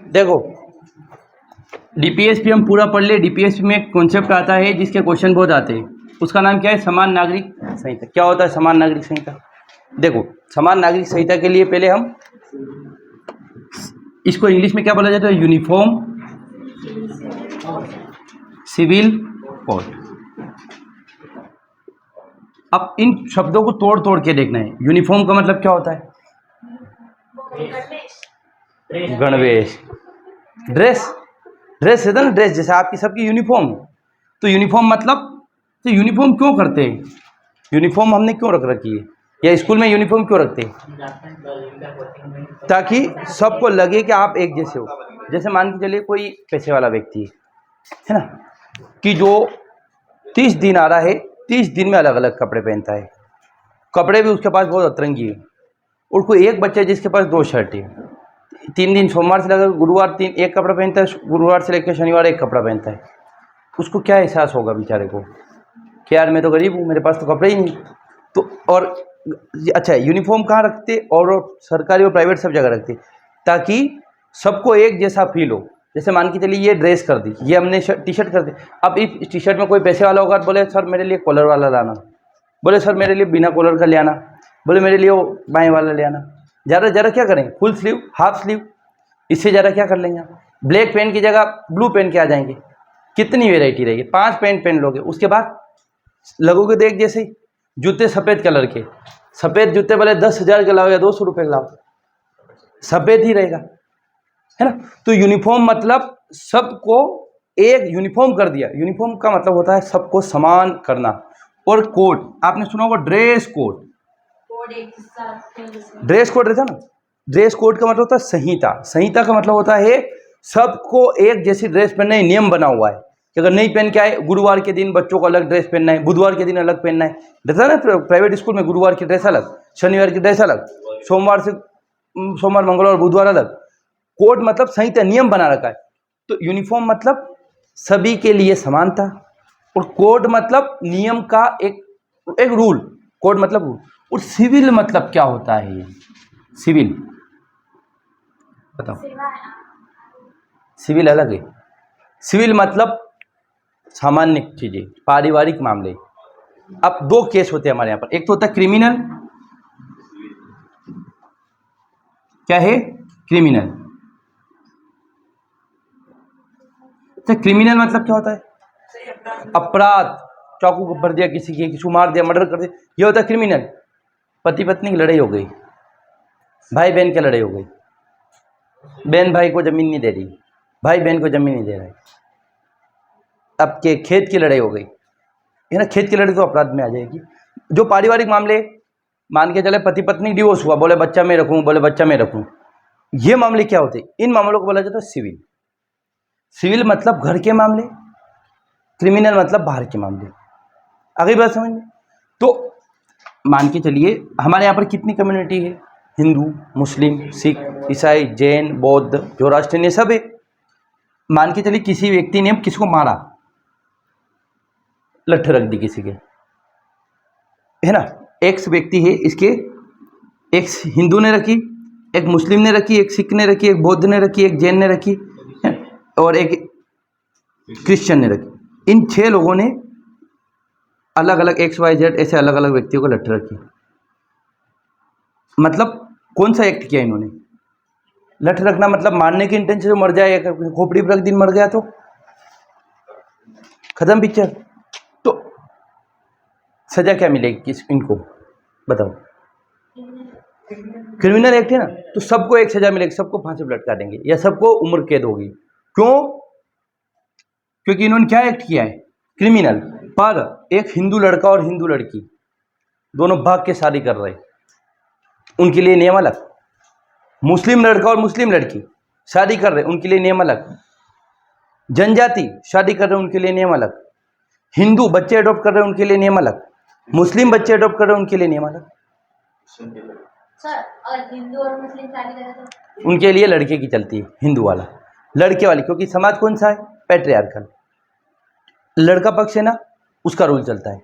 देखो डीपीएसपी हम पूरा पढ़ ले। डीपीएसपी में एक कॉन्सेप्ट आता है जिसके क्वेश्चन बहुत आते हैं, उसका नाम क्या है? समान नागरिक संहिता। क्या होता है समान नागरिक संहिता? देखो समान नागरिक संहिता के लिए पहले हम इसको इंग्लिश में क्या बोला जाता है? Uniform civil code. अब इन शब्दों को तोड़ तोड़ के देखना है। यूनिफॉर्म का मतलब क्या होता है? गणवेश। ड्रेस, ड्रेस है ना, ड्रेस जैसे आपकी सबकी यूनिफॉर्म। तो यूनिफॉर्म मतलब, तो यूनिफॉर्म क्यों करते हैं? यूनिफॉर्म हमने क्यों रख रखी है, या स्कूल में यूनिफॉर्म क्यों रखते हैं? ताकि सबको लगे कि आप एक जैसे हो। जैसे मान के चलिए कोई पैसे वाला व्यक्ति है ना, कि जो 30 दिन आ रहा है, 30 दिन में अलग अलग कपड़े पहनता है, कपड़े भी उसके पास बहुत अतरंगी है। और कोई एक बच्चा जिसके पास 2 शर्ट है, 3 दिन सोमवार से लेकर गुरुवार एक कपड़ा पहनता है, गुरुवार से लेकर शनिवार एक कपड़ा पहनता है। उसको क्या एहसास होगा बेचारे को कि यार मैं तो गरीब हूँ, मेरे पास तो कपड़े ही नहीं। तो और अच्छा यूनिफॉर्म कहाँ रखते? और सरकारी और प्राइवेट सब जगह रखते, ताकि सबको एक जैसा फील हो। जैसे मान के चलिए ये ड्रेस कर दी, ये हमने टी शर्ट कर दी। अब इस टी शर्ट में कोई पैसे वाला होगा तो बोले सर मेरे लिए कॉलर वाला लाना, बोले सर मेरे लिए बिना कॉलर का ले आना, बोले मेरे लिए वो बाएँ वाला ले आना। ज़्यादा ज़्यादा क्या करें? फुल स्लीव, हाफ स्लीव, इससे ज़्यादा क्या कर लेंगे? ब्लैक पेन की जगह ब्लू पेन के आ जाएंगे। कितनी वेराइटी रहेगी? 5 पेन पहन लोगे, उसके बाद लगोगे तो एक जैसे ही। जूते सफ़ेद कलर के, सफ़ेद जूते बोले 10,000 के लाओ या 200 रुपये के लाओ, सफ़ेद ही रहेगा, है ना। तो यूनिफॉर्म मतलब सबको एक यूनिफॉर्म कर दिया। यूनिफॉर्म का मतलब होता है सबको समान करना। और कोड, आपने सुना होगा ड्रेस कोड। ड्रेस कोड रहता ना, ड्रेस कोड का मतलब होता है संहिता। संहिता का मतलब होता है सबको एक जैसी ड्रेस पहनने नियम बना हुआ है कि अगर नहीं पहन के आए, गुरुवार के दिन बच्चों को अलग ड्रेस पहनना है, बुधवार के दिन अलग पहनना है। रहता है ना प्राइवेट स्कूल में, गुरुवार की ड्रेस अलग, शनिवार की ड्रेस अलग, सोमवार मंगलवार बुधवार अलग। कोड मतलब संहिता, नियम बना रखा है। तो यूनिफॉर्म मतलब सभी के लिए समानता, और कोड मतलब नियम का एक रूल। कोड मतलब रूल। और सिविल मतलब क्या होता है? ये सिविल बताओ। सिविल अलग है। सिविल मतलब सामान्य चीजें, पारिवारिक मामले। अब 2 केस होते हैं हमारे यहाँ पर। एक तो होता है क्रिमिनल। क्या है? क्रिमिनल। तो क्रिमिनल मतलब क्या होता है? अपराध, चाकू को भर दिया किसी को मार दिया, मर्डर कर दिया, ये होता है क्रिमिनल। पति पत्नी की लड़ाई हो गई, भाई बहन की लड़ाई हो गई, बहन भाई को जमीन नहीं दे रही, भाई बहन को जमीन नहीं दे रहा है, अब के खेत की लड़ाई हो गई, है ना। खेत की लड़ाई तो अपराध में आ जाएगी। जो पारिवारिक मामले, मान के चले पति पत्नी डिवोर्स हुआ, बोले बच्चा मैं रखूं, बोले बच्चा मैं रखूं, ये मामले क्या होते हैं? इन मामलों को बोला जाता है सिविल। सिविल मतलब घर के मामले, क्रिमिनल मतलब बाहर के मामले। आगे बात समझ में? तो मान के चलिए हमारे यहाँ पर कितनी कम्युनिटी है? हिंदू, मुस्लिम, सिख, ईसाई, जैन, बौद्ध, जोराष्ट्रियन, ये सब है। मान के चलिए किसी व्यक्ति ने किसी को मारा, लठ रख दी किसी के, है ना। एक व्यक्ति है, इसके एक हिंदू ने रखी, एक मुस्लिम ने रखी, एक सिख ने रखी, एक बौद्ध ने रखी, एक जैन ने रखी, और एक क्रिश्चियन ने रखी। इन 6 लोगों ने अलग अलग XYZ ऐसे अलग अलग व्यक्तियों को लठ रखी। मतलब कौन सा एक्ट किया इन्होंने? लठ रखना मतलब मारने के इंटेंशन से मर जाए, खोपड़ी पर रख दिन मर गया तो खत्म पिक्चर। तो सजा क्या मिलेगी इनको बताओ? क्रिमिनल एक्ट है ना, तो सबको एक सजा मिलेगी, सबको फांसी पर लटका देंगे या सबको उम्र कैद होगी। क्यों? क्योंकि इन्होंने क्या एक्ट किया है? क्रिमिनल। पर एक हिंदू लड़का और हिंदू लड़की दोनों भाग के शादी कर रहे, उनके लिए नियम अलग। मुस्लिम लड़का और मुस्लिम लड़की शादी कर रहे, उनके लिए नियम अलग। जनजाति शादी कर रहे, उनके लिए नियम अलग। हिंदू बच्चे अडॉप्ट कर रहे, उनके लिए नियम अलग। मुस्लिम बच्चे अडॉप्ट कर रहे, उनके लिए नियम अलग। सर अगर हिंदू और मुस्लिम शादी करें तो उनके लिए लड़के की चलती है, हिंदू वाला, लड़के वाली, क्योंकि समाज कौन सा है? पैट्रियार्कल। लड़का पक्ष है ना, उसका रूल चलता है।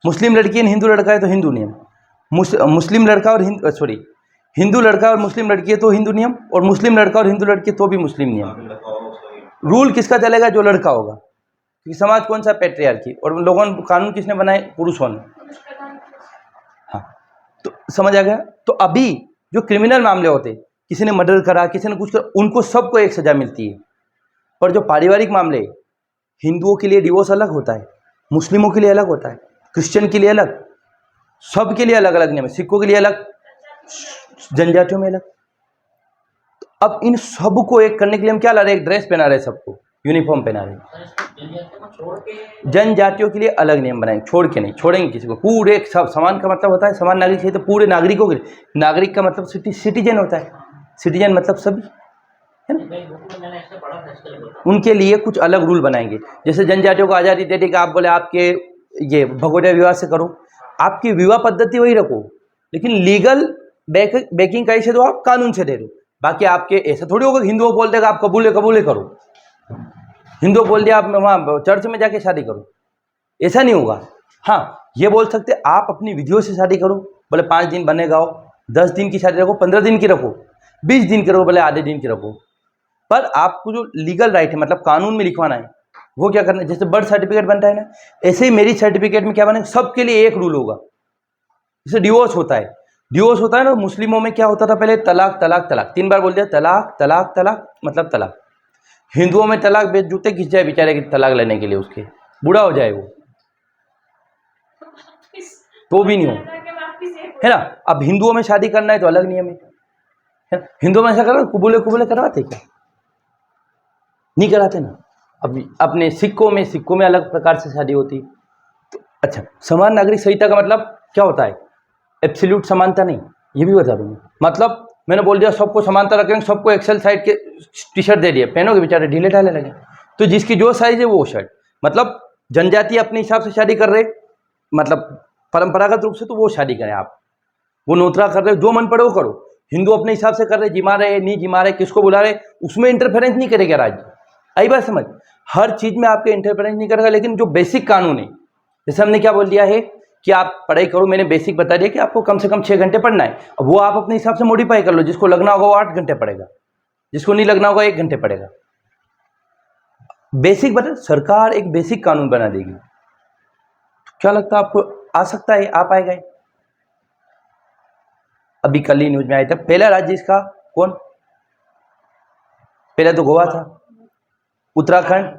मुस्लिम लड़की है, हिंदू लड़का है तो हिंदू नियम। मुस्लिम लड़का और हिंदू लड़का और मुस्लिम लड़की है तो हिंदू नियम, और मुस्लिम लड़का और हिंदू लड़की है तो भी मुस्लिम नियम। रूल किसका चलेगा? जो लड़का होगा, क्योंकि समाज कौन सा? पैट्रियार्की। और लोगों ने कानून किसने बनाए? पुरुषों ने। हाँ, तो समझ आ गया। तो अभी जो क्रिमिनल मामले होते, किसी ने मर्डर करा, किसी ने कुछ करा, उनको सबको एक सजा मिलती है। पर जो पारिवारिक मामले, हिंदुओं के लिए डिवोर्स अलग होता है, मुस्लिमों के लिए अलग होता है, क्रिश्चियन के लिए अलग, सबके लिए अलग अलग नियम है, सिखों के लिए अलग, जनजातियों में अलग। तो अब इन सब को एक करने के लिए हम क्या ला रहे हैं? एक ड्रेस पहना रहे, सबको यूनिफॉर्म पहना रहे। जनजातियों के लिए अलग नियम बनाएंगे, छोड़ के नहीं, छोड़ेंगे किसी को। पूरे सब समान का मतलब होता है समान नागरिक चाहिए, तो पूरे नागरिकों के लिए। नागरिक का मतलब सिटीजन होता है, सिटीजन मतलब सभी, है ना। उनके लिए कुछ अलग रूल बनाएंगे। जैसे जनजातियों को आज़ादी दे दी कि आप बोले आपके ये भगोड़े विवाह से करो, आपकी विवाह पद्धति वही रखो, लेकिन लीगल बैकिंग कैसे दो? आप कानून से दे दो। बाकी आपके ऐसा थोड़ी होगा हिंदुओं बोल देगा आप कबूले कबूले करो, हिंदू बोल दिया आप वहाँ चर्च में जाके शादी करो, ऐसा नहीं होगा। हाँ, ये बोल सकते आप अपनी विधियों से शादी करो, बोले 5 दिन बनेगा, 10 दिन की शादी रखो, 15 दिन की रखो, 20 दिन की रखो, बोले आधे दिन की रखो। पर आपको जो लीगल राइट है, मतलब कानून में लिखवाना है, वो क्या करना है? जैसे बर्थ सर्टिफिकेट बनता है ना, ऐसे ही मैरिज सर्टिफिकेट में क्या बनेगा? सबके लिए एक रूल होगा। जैसे डिवोर्स होता है, डिवोर्स होता है ना, मुस्लिमों में क्या होता था पहले? तलाक तलाक तलाक, 3 बार बोल दिया तलाक तलाक तलाक, मतलब तलाक। हिंदुओं में तलाक बेच जूते घिस जाए बेचारे की तलाक लेने के लिए, उसके बूढ़ा हो जाए वो, तो भी नहीं हो, है ना। अब हिंदुओं में शादी करना है तो अलग नियम है। हिंदुओं में ऐसा करो, कुबूले कुबूले करवाते क्या? नहीं कराते ना। अब अपने सिखों में अलग प्रकार से शादी होती। तो अच्छा, समान नागरिक संहिता का मतलब क्या होता है? एब्सोल्यूट समानता नहीं, ये भी बता दूंगा। मतलब मैंने बोल दिया सबको समानता रखेंगे, सबको एक्सेल साइज के टी शर्ट दे दिए, पहनोगे बेचारे ढीले ढाले लगे। तो जिसकी जो साइज है वो शर्ट, मतलब जनजाति अपने हिसाब से शादी कर रहे, मतलब परंपरागत रूप से, तो वो शादी करें आप। वो नोतरा कर रहे, जो मन पड़े वो करो। हिंदू अपने हिसाब से कर रहे, जिमा रहे नहीं जिमा रहे, किसको बुला रहे, उसमें इंटरफेरेंस नहीं करेगा राज्य। आई बात समझ? हर चीज में आपके इंटरफेरेंस नहीं करेगा, लेकिन जो बेसिक कानून है, जैसे हमने क्या बोल दिया है कि आप पढ़ाई करो, मैंने बेसिक बता दिया कि आपको कम से कम 6 घंटे पढ़ना है। अब वो आप अपने हिसाब से मॉडिफाई कर लो, जिसको लगना होगा वो 8 घंटे पढ़ेगा, जिसको नहीं लगना होगा 1 घंटे पढ़ेगा। बेसिक बता, सरकार एक बेसिक कानून बना देगी। क्या लगता है आपको आ सकता है? आ पाएगा? अभी कल ही न्यूज में आया था, पहला राज्य इसका कौन? पहले तो गोवा था, उत्तराखंड,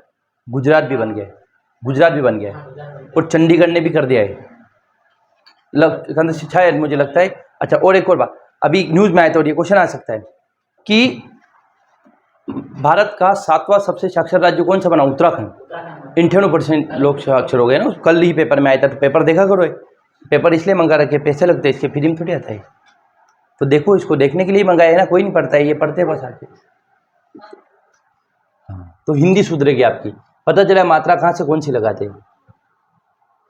गुजरात भी बन गया, गुजरात भी बन गया, और चंडीगढ़ ने भी कर दिया है। शायद मुझे लगता है। अच्छा, और एक और बात, अभी न्यूज में आया था और ये क्वेश्चन आ सकता है कि भारत का 7वां सबसे साक्षर राज्य कौन सा बना? उत्तराखंड। 98% लोग साक्षर हो गए ना। कल ही पेपर में आया था, तो पेपर देखा करो। पेपर इसलिए मंगा रखे, पैसे लगते हैं इसके, फ्री में थोड़ी आता है। तो देखो, इसको देखने के लिए मंगाया है ना, कोई नहीं पढ़ता है, ये पढ़ते बस आके। हाँ, तो हिंदी सुधरेगी आपकी, पता चला मात्रा कहाँ से कौन सी लगाते हैं,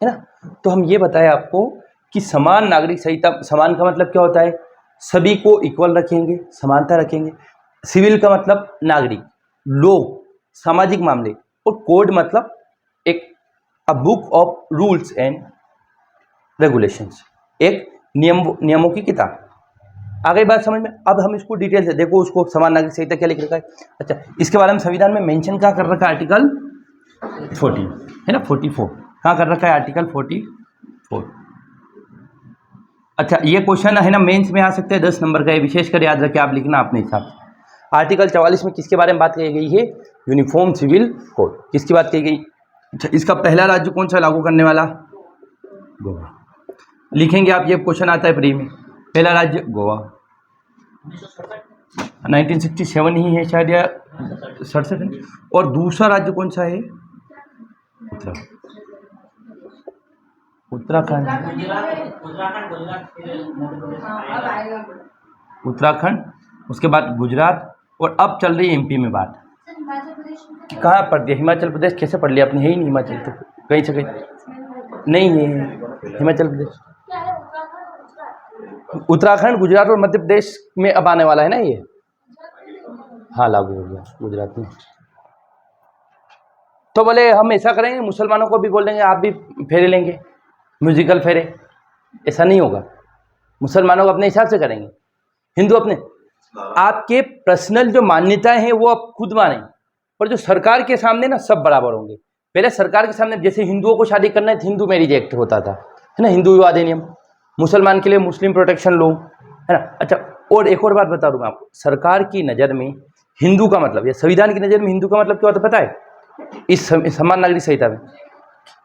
है ना। तो हम ये बताएं आपको कि समान नागरिक संहिता, समान का मतलब क्या होता है? सभी को इक्वल रखेंगे, समानता रखेंगे। सिविल का मतलब नागरिक, लोग, सामाजिक मामले, और कोड मतलब एक book of rules and regulations, एक नियमों की किताब। आ गई बात समझ में? अब हम इसको डिटेल से देखो, उसको समान नागरिक संहिता क्या लिख रखा है। अच्छा, इसके बारे में संविधान में मेंशन क्या कर रखा है? आर्टिकल 40 है ना, 44 कहाँ कर रखा है? आर्टिकल 44। अच्छा, ये क्वेश्चन है ना, मेंस में आ सकते हैं, 10 नंबर का, ये विशेष कर याद रखे, आप लिखना अपने हिसाब से। आर्टिकल 44 में किसके बारे में बात की गई है? Uniform civil code. किसकी बात की गई? अच्छा, इसका पहला राज्य कौन सा लागू करने वाला? गोवा। लिखेंगे आप, ये क्वेश्चन आता है प्री में। पहला राज्य गोवा, 1967 ही है शायद, या 67 है। और दूसरा राज्य कौन सा है? उत्तराखंड। उत्तराखंड, उसके बाद गुजरात, और अब चल रही है एमपी में बात। कहाँ पढ़ दिया? हिमाचल प्रदेश कैसे पढ़ लिया आपने? है ही नहीं हिमाचल, तो कहीं से कहीं नहीं है हिमाचल प्रदेश। उत्तराखंड, गुजरात और मध्य प्रदेश में अब आने वाला है ना ये। हाँ, लागू हो गया गुजरात में। तो बोले हम ऐसा करेंगे, मुसलमानों को भी बोल देंगे आप भी फेरे लेंगे, म्यूजिकल फेरे। ऐसा नहीं होगा, मुसलमानों को अपने हिसाब से करेंगे। हिंदू अपने, आपके पर्सनल जो मान्यताएं हैं वो आप खुद माने, पर जो सरकार के सामने ना सब बराबर होंगे। पहले सरकार के सामने जैसे हिंदुओं को शादी करना है तो हिंदू मैरिज एक्ट होता था, है ना, हिंदू विवाह अधिनियम, मुसलमान के लिए मुस्लिम प्रोटेक्शन लॉ, है ना। अच्छा, और एक और बात बता दूं मैं आपको, सरकार की नज़र में हिंदू का मतलब या संविधान की नज़र में हिंदू का मतलब क्या होता है पता है? इस समान नागरिक संहिता में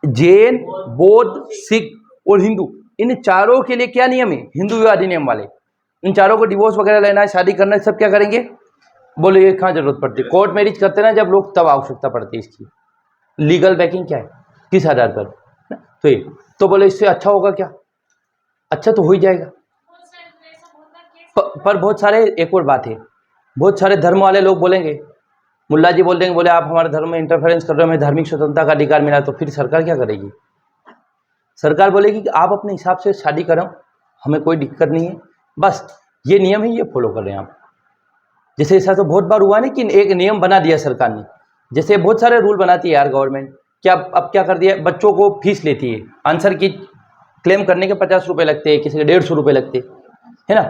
जैन, बौद्ध, सिख और हिंदू, इन चारों के लिए क्या नियम है? हिंदू विवाह अधिनियम वाले। इन चारों को डिवोर्स वगैरह लेना है, शादी करना है, सब क्या करेंगे? बोले ये कहाँ जरूरत पड़ती है? कोर्ट मैरिज करते ना जब लोग, तब आवश्यकता पड़ती है इसकी। लीगल बैकिंग क्या है, किस आधार पर? तो ये तो बोले इससे अच्छा होगा क्या? अच्छा तो हो ही जाएगा, पर बहुत सारे, एक और बात है, बहुत सारे धर्म वाले लोग बोलेंगे, मुल्ला जी बोल देंगे, बोले आप हमारे धर्म में इंटरफेरेंस कर रहे हो, हमें धार्मिक स्वतंत्रता का अधिकार मिला, तो फिर सरकार क्या करेगी? सरकार बोलेगी कि आप अपने हिसाब से शादी करो, हमें कोई दिक्कत नहीं है, बस ये नियम है, ये फॉलो कर रहे हैं आप। जैसे ऐसा तो बहुत बार हुआ नहीं कि एक नियम बना दिया सरकार ने, जैसे बहुत सारे रूल बनाती है यार गवर्नमेंट, क्या अब क्या कर दिया, बच्चों को फीस लेती है, आंसर की क्लेम करने के 50 रुपये लगते हैं, किसी के 150 रुपये लगते है ना,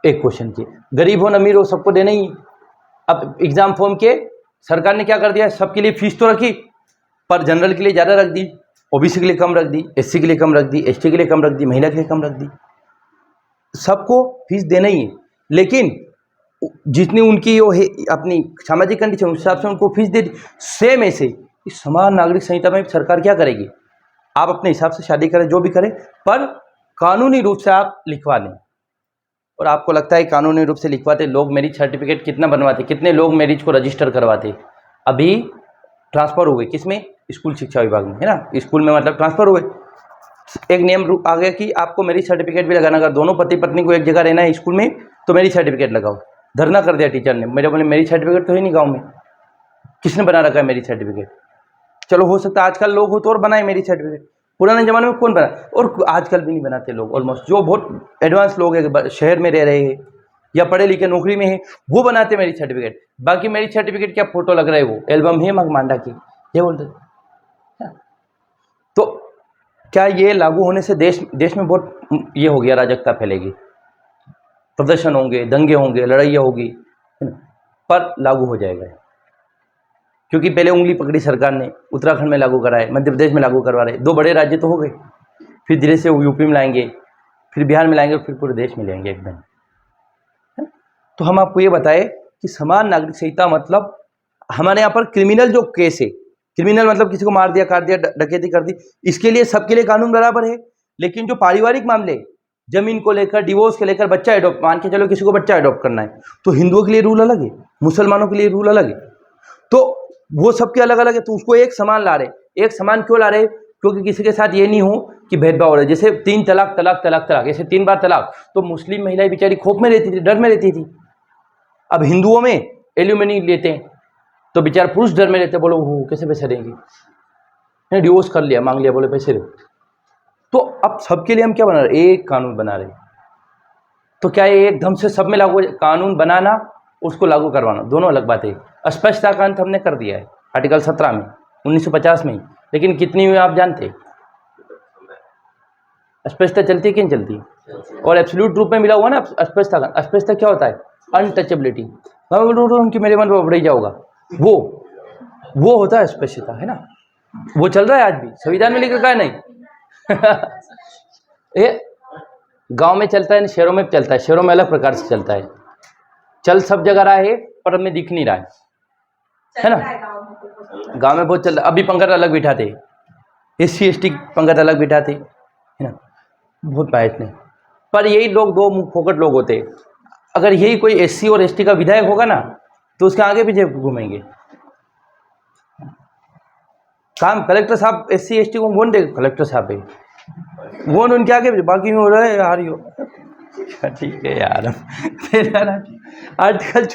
एक क्वेश्चन की। गरीब हो न अमीर हो सबको देना ही। अब एग्जाम फॉर्म के सरकार ने क्या कर दिया, सबके लिए फीस तो रखी, पर जनरल के लिए ज़्यादा रख दी, ओबीसी के लिए कम रख दी, एससी के लिए कम रख दी, एसटी के लिए कम रख दी, महिला के लिए कम रख दी। सबको फीस देना ही है, लेकिन जितनी उनकी वो है अपनी सामाजिक कंडीशन, उस हिसाब से उनको फीस दे दी। सेम ऐसे ही समान नागरिक संहिता में सरकार क्या करेगी, आप अपने हिसाब से शादी करें, जो भी करें, पर कानूनी रूप से आप लिखवा दें। और आपको लगता है कानूनी रूप से लिखवाते लोग मैरिज सर्टिफिकेट कितना बनवाते, कितने लोग मैरिज को रजिस्टर करवाते? अभी ट्रांसफ़र हुए किसमें? स्कूल शिक्षा विभाग में, है ना, स्कूल में मतलब ट्रांसफ़र हुए, एक नियम आ गया कि आपको मैरिज सर्टिफिकेट भी लगाना, अगर दोनों पति पत्नी को एक जगह रहना है स्कूल में तो मैरिज सर्टिफिकेट लगाओ। धरना कर दिया टीचर ने, मेरे बोले मैरिज सर्टिफिकेट तो है नहीं गाँव में, किसने बना रखा है मैरिज सर्टिफिकेट? चलो हो सकता है आजकल लोग हो तो और बनाए मैरिज सर्टिफिकेट, पुराने ज़माने में कौन बना, और आजकल भी नहीं बनाते लोग, ऑलमोस्ट जो बहुत एडवांस लोग हैं, शहर में रह रहे हैं या पढ़े लिखे नौकरी में है, वो बनाते मैरिज सर्टिफिकेट। बाकी मैरिज सर्टिफिकेट क्या फोटो लग रहा है, वो एल्बम है मांडा की, ये बोलते। तो क्या ये लागू होने से देश में बहुत ये हो गया, अराजकता फैलेगी, प्रदर्शन होंगे, दंगे होंगे, लड़ाइयाँ होगी, पर लागू हो जाएगा, क्योंकि पहले उंगली पकड़ी सरकार ने, उत्तराखंड में लागू कराए, मध्य प्रदेश में लागू करवा रहे, 2 बड़े राज्य तो हो गए, फिर धीरे से यूपी में लाएंगे, फिर बिहार में लाएंगे, फिर पूरे देश में लाएंगे एकदम। तो हम आपको ये बताए कि समान नागरिक संहिता मतलब हमारे यहाँ पर क्रिमिनल जो केस है, क्रिमिनल मतलब किसी को मार दिया, काट दिया, डकैती कर दी, इसके लिए सबके लिए कानून बराबर है। लेकिन जो पारिवारिक मामले, जमीन को लेकर, डिवोर्स के लेकर, बच्चा एडॉप्ट, मान के चलो किसी को बच्चा एडॉप्ट करना है, तो हिंदुओं के लिए रूल अलग है, मुसलमानों के लिए रूल अलग है, तो वो सबके अलग अलग है, तो उसको एक समान ला रहे। एक समान क्यों ला रहे? क्योंकि किसी के साथ ये नहीं हो कि भेदभाव हो रहा है। जैसे 3 तलाक, तलाक, तलाक, तलाक, ऐसे 3 बार तलाक, तो मुस्लिम महिलाएं बेचारी खौफ में रहती थी, डर में रहती थी। अब हिंदुओं में एल्यूमिनी लेते हैं तो बेचारा पुरुष डर में रहते, बोलो वो कैसे पैसे देंगे, डिवोर्स कर लिया, मांग लिया, बोले पैसे दो। तो अब सबके लिए हम क्या बना रहे? एक कानून बना रहे। तो क्या ये एकदम से सब में लागू? कानून बनाना, उसको लागू करवाना, दोनों अलग बात है। अस्पष्टता का अंत हमने कर दिया है आर्टिकल 17 में, 1950 में ही, लेकिन कितनी हुई आप जानते? अस्पष्टता चलती है कि नहीं चलती? और एब्सोल्यूट रूप में मिला हुआ ना अस्पष्टता का। अस्पष्टता क्या होता है? अनटचेबिलिटी। उनकी मेरे मन पर बढ़ जाओगा, वो होता है अस्पष्टता, है ना। वो चल रहा है आज भी, संविधान में लिखा है नहीं ये गांव में चलता है, शहरों में चलता है, शहरों में अलग प्रकार से चलता है, चल सब जगह रहा है पर हमें दिख नहीं रहा है ना। गांव में बहुत चल रहा है। अभी पंगत अलग बिठाते, SC ST पंगत अलग बिठाते, है ना, बहुत पायत नहीं, पर यही लोग 2 मुंह फोकट लोग होते। अगर यही कोई SC और ST का विधायक होगा ना, तो उसके आगे पीछे घूमेंगे। काम कलेक्टर साहब SC ST को कौन देगा? कलेक्टर साहब है, वो उनके आगे, बाकी में हो रहा है यार यो ठीक है यार आर्टिकल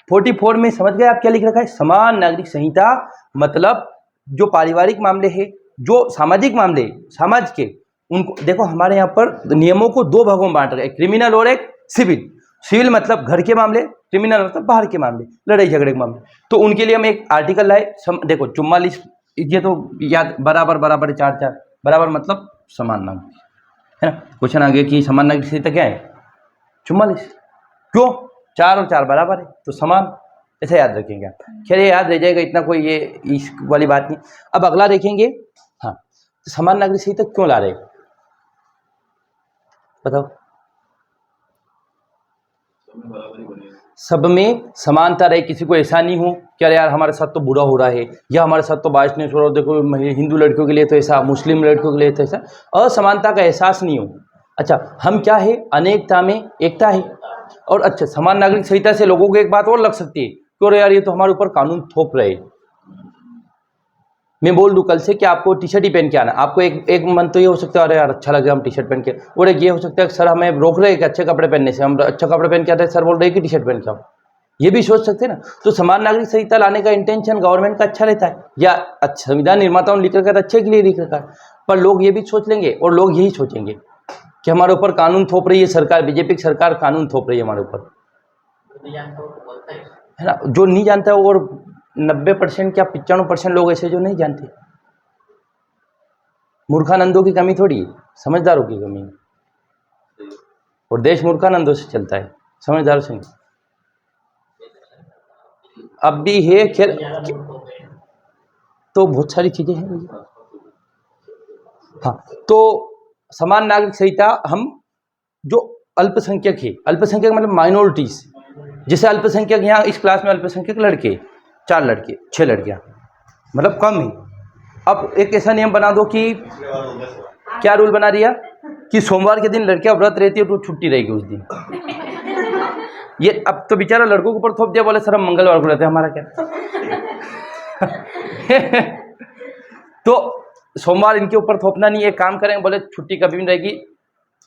44 में समझ गए आप क्या लिख रखा है? समान नागरिक संहिता मतलब जो पारिवारिक मामले हैं, जो सामाजिक मामले, समाज के, उनको देखो हमारे यहाँ पर नियमों को 2 भागों में बांट रखा है, क्रिमिनल और एक सिविल। सिविल मतलब घर के मामले, क्रिमिनल मतलब बाहर के मामले, लड़ाई झगड़े के मामले। तो उनके लिए हम एक आर्टिकल लाए, देखो 44, ये तो याद, बराबर बराबर 4 4, बराबर मतलब समान नागरिक, है ना। क्वेश्चन आगे कि समान नागरिक संहिता क्या है? 44। क्यों? 4 और 4 बराबर है तो समान, ऐसे याद रखेंगे आप। खैर ये याद रह जाएगा, इतना कोई ये इस वाली बात नहीं। अब अगला देखेंगे, हाँ, तो समान नागरिक संहिता क्यों ला रहे, बताओ। सब में समानता रहे, किसी को ऐसा नहीं हो कि अरे यार हमारे साथ तो बुरा हो रहा है, या हमारे साथ तो बाइसनेस हो रहा है, देखो हिंदू लड़कियों के लिए तो ऐसा, मुस्लिम लड़कियों के लिए तो ऐसा, असमानता का एहसास नहीं हो। अच्छा, हम क्या है, अनेकता में एकता है। और अच्छा, समान नागरिक संहिता से लोगों को एक बात और लग सकती है कि अरे यार ये तो हमारे ऊपर कानून थोप रहे। मैं बोल दूं कल से कि आपको टी शर्ट ही पहन के आना, आपको एक मन तो ये हो सकता है अरे यार अच्छा लगे हम टी शर्ट पहन के, और एक ये हो सकता है कि सर हमें रोक रहे हैं कि अच्छे कपड़े पहनने से, हम अच्छे कपड़े पहन के आते हैं, सर बोल रहे हैं कि टी शर्ट पहन के आओ, ये भी सोच सकते हैं ना। तो समान नागरिक संहिता लाने का इंटेंशन गवर्नमेंट का अच्छा रहता है, या अच्छा संविधान निर्माताओं ने लिख रखा है अच्छे के लिए लिख रखा है, पर लोग ये भी सोच लेंगे और लोग यही सोचेंगे कि हमारे ऊपर कानून थोप रही है सरकार, बीजेपी की सरकार कानून थोप रही है हमारे ऊपर, है ना। जो नहीं जानता है, और 90% क्या 95% लोग ऐसे जो नहीं जानते। मूर्खानंदों की कमी थोड़ी है, समझदारों की कमी है, और देश मूर्खानंदों से चलता है, समझदारों से नहीं। अब भी है खैर, तो बहुत सारी चीजें हैं भैया। हाँ, तो समान नागरिक संहिता हम जो अल्पसंख्यक है, अल्पसंख्यक मतलब माइनॉरिटीज, जैसे अल्पसंख्यक यहाँ इस क्लास में अल्पसंख्यक लड़के 4 लड़के 6 लड़कियां, मतलब कम ही। अब एक ऐसा नियम बना दो कि, क्या रूल बना दिया कि सोमवार के दिन लड़कियां व्रत रहती है तो छुट्टी रहेगी उस दिन। ये अब तो बेचारा लड़कों के ऊपर थोप दिया, बोले सर हम मंगलवार को रहते हैं, हमारा क्या। तो सोमवार इनके ऊपर थोपना नहीं, एक काम करेंगे, बोले छुट्टी कभी भी रहेगी,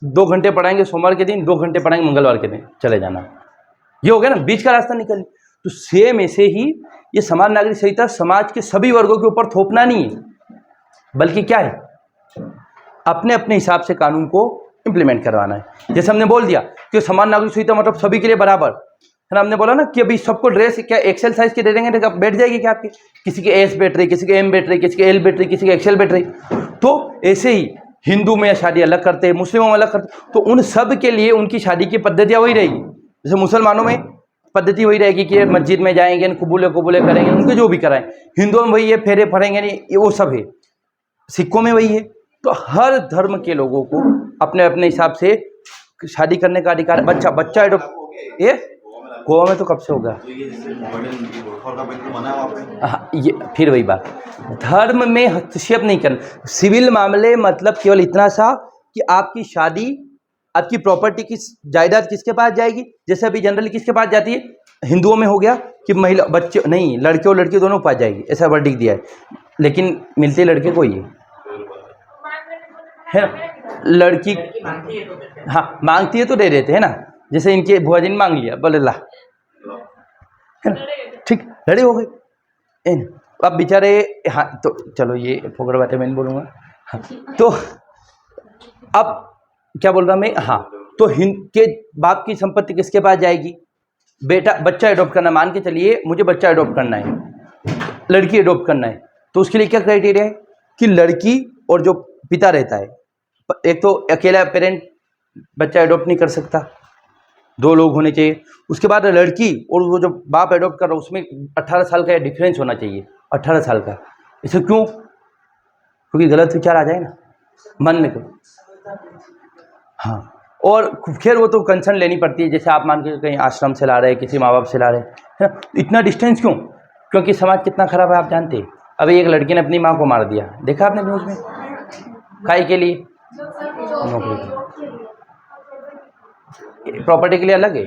2 घंटे पढ़ाएंगे सोमवार के दिन, 2 घंटे पढ़ाएंगे मंगलवार के दिन, चले जाना। ये हो गया ना, बीच का रास्ता निकल। तो सेम ऐसे ही ये समान नागरिक संहिता समाज के सभी वर्गों के ऊपर थोपना नहीं है, बल्कि क्या है, अपने अपने हिसाब से कानून को इंप्लीमेंट करवाना है। जैसे हमने बोल दिया कि समान नागरिक संहिता मतलब सभी के लिए बराबर है ना। हमने बोला ना कि अभी सबको ड्रेस क्या एक्सेल साइज के दे देंगे तो बैठ जाएगी क्या आपकी, किसी के एस बैठ रही, किसी के एम बैठ रही, किसी के एल बैठ रही, किसी के एक्सेल बैठ रही। तो ऐसे ही हिंदू में शादी अलग करते हैं, मुस्लिमों में अलग करते, तो उन सब के लिए उनकी शादी की पद्धतियाँ वही रहेगी। जैसे मुसलमानों में पद्धति वही रहेगी कि मस्जिद में जाएंगे, कबूले कबूले करेंगे, उनको जो भी कराएं। हिंदुओं में वही है, फेरे फरेंगे नहीं, ये वो सब है। सिखों में वही है। तो हर धर्म के लोगों को अपने अपने हिसाब से शादी करने का अधिकार। बच्चा एडॉप्ट, ये गोवा में तो कब से होगा। हाँ, ये फिर वही बात, धर्म में हस्तक्षेप नहीं करना। सिविल मामले मतलब केवल इतना सा कि आपकी शादी, आपकी प्रॉपर्टी की जायदाद किसके पास जाएगी। जैसे अभी जनरली किसके पास जाती है, हिंदुओं में हो गया कि महिला बच्चे नहीं, लड़के और लड़की दोनों पास जाएगी, ऐसा वर्डिक दिया है, लेकिन मिलते लड़के को ही है ना। लड़की हाँ मांगती है तो दे देते है ना। जैसे इनके बुआ जी ने मांग लिया, बोले ला, ठीक, लड़े हो गए। अब बेचारे, हाँ तो चलो ये फोकट बातें मैं नहीं बोलूँगा। हाँ, तो अब क्या बोल रहा मैं, हाँ, तो हिंद के बाप की संपत्ति किसके पास जाएगी। बेटा बच्चा एडॉप्ट करना, मान के चलिए मुझे बच्चा एडॉप्ट करना है, लड़की एडॉप्ट करना है, तो उसके लिए क्या क्राइटेरिया है कि लड़की और जो पिता रहता है, एक तो अकेला पेरेंट बच्चा एडॉप्ट नहीं कर सकता, 2 लोग होने चाहिए। उसके बाद लड़की और वो जो बाप एडॉप्ट कर रहा है उसमें 18 साल का डिफरेंस होना चाहिए, 18 साल का। इसे क्यों, क्योंकि गलत विचार आ जाए ना मन में। हाँ, और खैर वो तो कंसर्न लेनी पड़ती है, जैसे आप मान के कहीं आश्रम से ला रहे हैं, किसी माँ बाप से ला रहे हैं, है ना। इतना डिस्टेंस क्यों, क्योंकि समाज कितना खराब है आप जानते हैं। अभी एक लड़की ने अपनी माँ को मार दिया, देखा आपने न्यूज़ में, काहे के लिए, नौकरी के लिए। प्रॉपर्टी के लिए अलग है,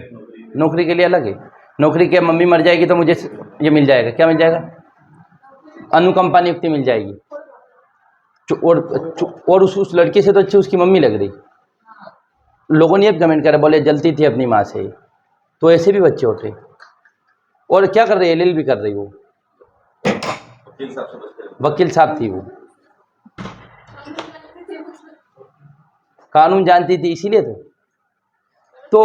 नौकरी के लिए अलग है। नौकरी के मम्मी मर जाएगी तो मुझे ये मिल जाएगा, क्या मिल जाएगा, अनुकंपा नियुक्ति मिल जाएगी। और उस लड़के से तो अच्छी उसकी मम्मी लग रही। लोगों ने कमेंट करे, बोले जलती थी अपनी माँ से। तो ऐसे भी बच्चे होते। और क्या कर रही है, एलएलबी कर रही, वो वकील साहब थी, वो कानून जानती थी इसीलिए तो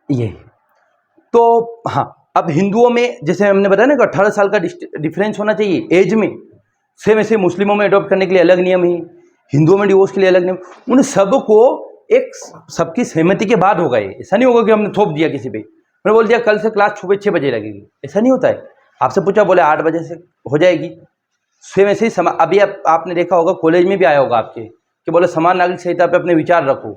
ये तो हाँ। अब हिंदुओं में जैसे हमने बताया ना कि 18 साल का डिफरेंस होना चाहिए एज में, सेम ऐसे मुस्लिमों में अडॉप्ट करने के लिए अलग नियम है, हिंदुओं में डिवोर्स के लिए अलग नियम। उन सबको एक सबकी सहमति के बाद होगा। ये ऐसा नहीं होगा कि हमने थोप दिया किसी पे, मैंने बोल दिया कल से क्लास सुबह 6 बजे लगेगी, ऐसा नहीं होता है। आपसे पूछा, बोले 8 बजे से हो जाएगी। स्वयं ऐसे ही अभी आपने देखा होगा, कॉलेज में भी आया होगा आपके कि बोले समान नागरिक संहिता पे अपने विचार रखो।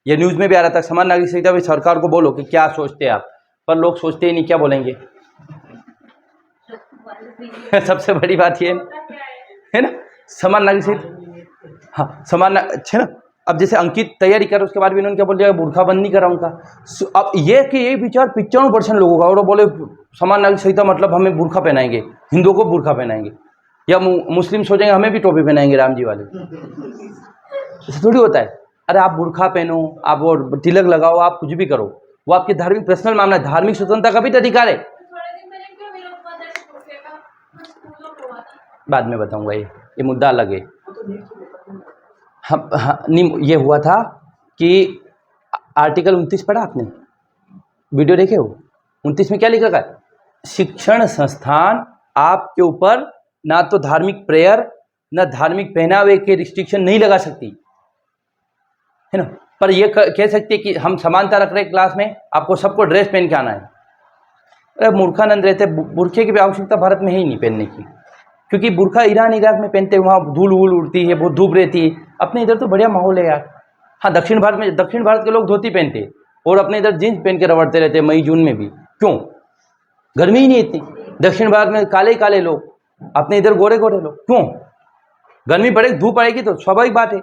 ये न्यूज़ में भी आ रहा था, समान नागरिक संहिता पे सरकार को बोलो कि क्या सोचते हैं आप, पर लोग सोचते ही नहीं, क्या बोलेंगे। सबसे बड़ी बात ये है ना, समान नागरिक संहिता, हाँ समान अच्छा ना। अब जैसे अंकित तैयारी कर, उसके बाद भी इन्होंने क्या बोल दिया, बुर्खा बंद नहीं करा उनका। अब ये कि ये विचार 95% लोगों का, और वो बोले समान नागरिक संहिता मतलब हमें बुर्खा पहनाएंगे, हिंदुओं को बुर्खा पहनाएंगे, या मुस्लिम सोचेंगे हमें भी टोपी पहनाएंगे राम जी वाले। ऐसा थोड़ी होता है। अरे आप बुर्खा पहनो, आप और तिलक लगाओ, आप कुछ भी करो, वो आपके धार्मिक पर्सनल मामला है। धार्मिक स्वतंत्रता का भी तो अधिकार है। बाद में बताऊंगा, ये मुद्दा अलग है। हाँ नहीं, ये हुआ था कि आर्टिकल 29 पढ़ा आपने, वीडियो देखे हो? 29 में क्या लिखा है, शिक्षण संस्थान आपके ऊपर ना तो धार्मिक प्रेयर ना धार्मिक पहनावे के रिस्ट्रिक्शन नहीं लगा सकती है ना, पर ये कह सकती है कि हम समानता रख रहे हैं क्लास में, आपको सबको ड्रेस पहन के आना है। अरे मूर्खानंद रहते, बुरखे की भी आवश्यकता भारत में है ही नहीं पहनने की, क्योंकि बुरखा ईरान इराक में पहनते हैं, वहाँ धूल वूल उड़ती है, बहुत धूप रहती है। अपने इधर तो बढ़िया माहौल है यार। हाँ दक्षिण भारत के लोग धोती पहनते हैं और अपने इधर जीन्स पहन के रवड़ते रहते हैं मई जून में भी। क्यों? गर्मी ही नहीं इतनी। दक्षिण भारत में काले काले लोग, अपने इधर गोरे गोरे लोग। क्यों? गर्मी पड़ेगी, धूप आएगी तो स्वाभाविक बात है।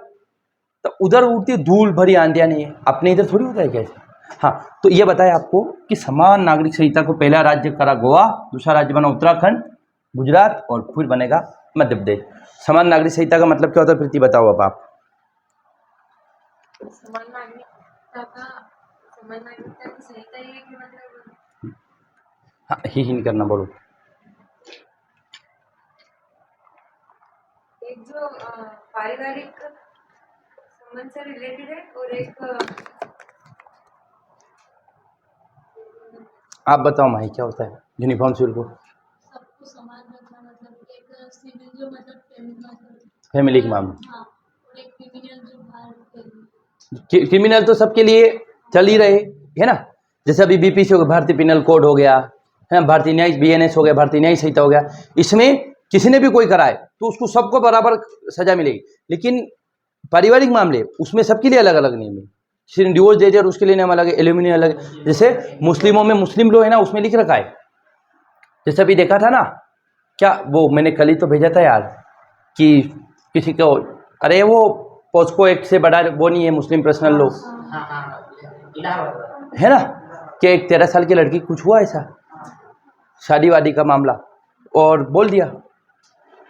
तो उधर उड़ती धूल भरी आंधियाँ नहीं है, अपने इधर थोड़ी होता है कैसे। हाँ तो ये बताया आपको कि समान नागरिक संहिता को पहला राज्य करा गोवा, दूसरा राज्य बना उत्तराखंड, गुजरात, और फिर बनेगा मध्य प्रदेश। समान नागरिक संहिता का मतलब क्या होता है प्रीति, बताओ अब आप। समान नागरिकता की संहिता ये कि मतलब, हाँ ही नहीं करना, बोलो। एक जो पारिवारिक संबंध से रिलेटेड है और एक आप बताओ माही, क्या होता है यूनिफॉर्म सिविल को? सबको समान रखना, मतलब एक सिविल जो मतलब फैमिली के मामले। हाँ, और एक क्रिमिनल जो बाहर, क्रिमिनल तो सबके लिए चल ही रहे है ना। जैसे अभी बीपीसी हो गया, भारतीय पिनल कोड हो गया है ना, भारतीय न्यायिक बीएनएस हो गया, भारतीय न्यायिक संहिता हो गया। इसमें किसी ने भी कोई कराए तो उसको सबको बराबर सजा मिलेगी। लेकिन पारिवारिक मामले उसमें सबके लिए अलग अलग नियम है। किसी ने डिवोर्स दे दिया उसके लिए नियम अलग है, एल्यूमिनी अलग है। जैसे मुस्लिमों में मुस्लिम लो है ना, उसमें लिख रखा है। जैसे अभी देखा था ना, क्या वो मैंने कल ही तो भेजा था यार, कि किसी को, अरे वो पॉस्को एक्ट से बड़ा वो नहीं है, मुस्लिम पर्सनल लॉ है ना, कि एक 13 साल की लड़की कुछ हुआ ऐसा शादी वादी का मामला, और बोल दिया।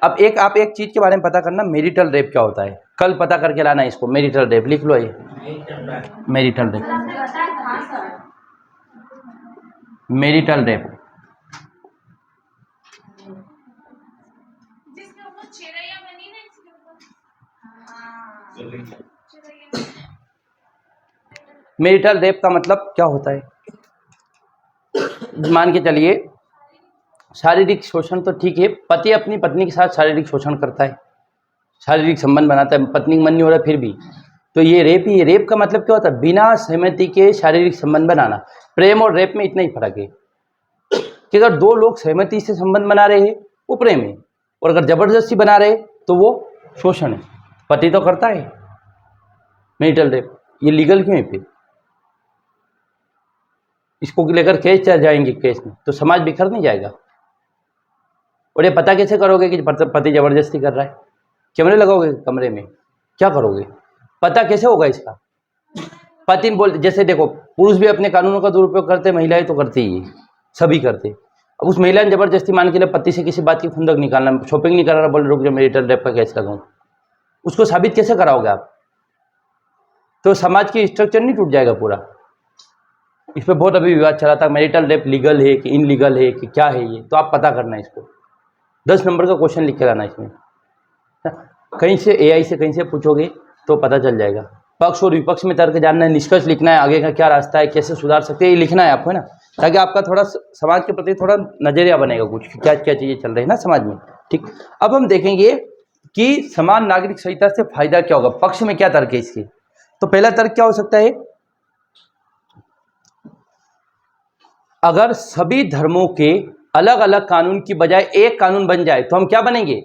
अब आप एक चीज के बारे में पता करना, मैरिटल रेप क्या होता है, कल पता करके लाना इसको। मैरिटल रेप लिख लो, ये marital rape, marital rape. Marital rape का मतलब क्या होता है, मान के चलिए शारीरिक शोषण तो ठीक है, पति अपनी पत्नी के साथ शारीरिक शोषण करता है, शारीरिक संबंध बनाता है, पत्नी का मन नहीं हो रहा फिर भी, तो ये रेप ही है। रेप का मतलब क्या होता है, बिना सहमति के शारीरिक संबंध बनाना। प्रेम और रेप में इतना ही फर्क है कि अगर दो लोग सहमति से संबंध बना रहे हैं वो प्रेम है, और अगर जबरदस्ती बना रहे तो वो शोषण है। पति तो करता है मैरिटल रेप, ये लीगल क्यों है फिर? इसको लेकर केस चल जाएंगे, केस में तो समाज बिखर नहीं जाएगा। और ये पता कैसे करोगे कि पति जबरदस्ती कर रहा है? कैमरे लगाओगे कमरे में, क्या करोगे? पता कैसे होगा इसका? पति बोल, जैसे देखो पुरुष भी अपने कानूनों का दुरुपयोग करते, महिलाएं तो करती ही, सभी करते। अब उस महिला ने जबरदस्ती मान के लिए पति से किसी बात की खुंदक निकालना, शॉपिंग नहीं कर रहा, बोल रुक जाओ मैरिटल रेप का केस लगाऊं, उसको साबित कैसे कराओगे आप? तो समाज की स्ट्रक्चर नहीं टूट जाएगा पूरा? इस पर बहुत अभी विवाद चला था, मैरिटल रेप लीगल है कि इनलीगल है कि क्या है ये, तो आप पता करना इसको। 10 नंबर का क्वेश्चन लिख के लाना इसमें, कहीं से AI से कहीं से पूछोगे तो पता चल जाएगा। पक्ष और विपक्ष में तर्क जानना है, निष्कर्ष लिखना है, आगे का क्या रास्ता है, कैसे सुधार सकते हैं, ये लिखना है आपको, है ना, ताकि आपका थोड़ा समाज के प्रति थोड़ा नजरिया बनेगा, कुछ क्या क्या चीज़ें चल रही है ना समाज में। ठीक, अब हम देखेंगे कि समान नागरिक संहिता से फायदा क्या होगा, पक्ष में क्या तर्क है इसके। तो पहला तर्क क्या हो सकता है, अगर सभी धर्मों के अलग अलग कानून की बजाय एक कानून बन जाए तो हम क्या बनेंगे,